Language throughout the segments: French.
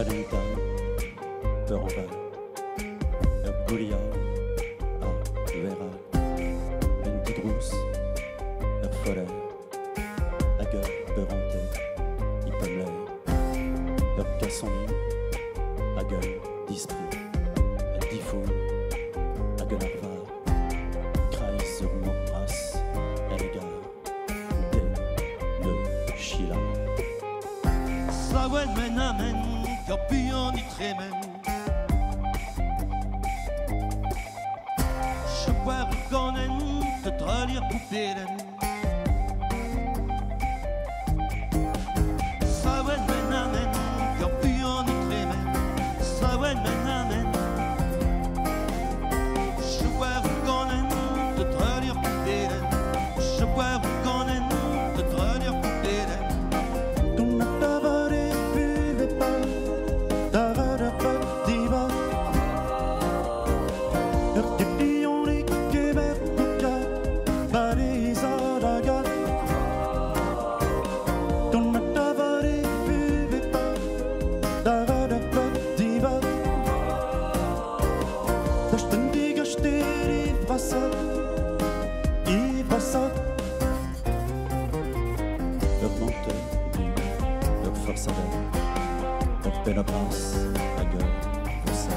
Valentine, peur en val, Goliath, Vera, une petite rousse, folle, à gueule, peur en tête, il peut me l'air, casse son lit, à gueule, d'esprit, dix fous, à gueule arvar, craille sur mon brasse, à l'égard, le Sheila. Sawen men amen, kapion i tremen. Shabbar konen, te tralir poupelen. Sawen men amen, kapion i tremen. Sawen men amen. Shabbar konen, te tralir poupelen. Shabbar konen, te tralir poupelen. Force à l'air, belle brasse, à gueule, pour ça,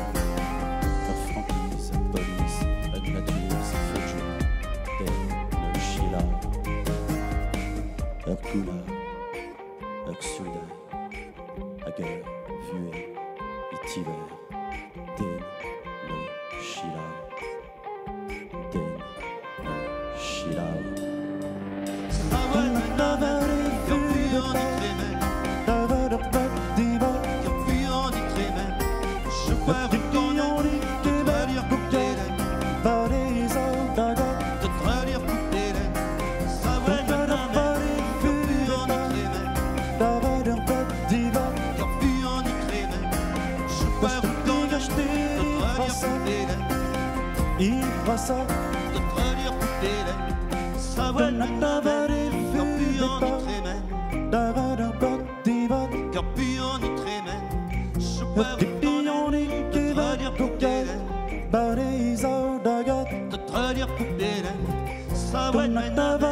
franquise, police, nature, feu de jour, le Sheila, couleur, Sudai, à gueule, vuée, itiver, le Sheila, le Sheila. Passa de tralir poupelen, sawen men amen, kapion i tremen. Kapion i tremen, shabbar konen, te tralir poupelen. De tralir poupelen, sawen men amen.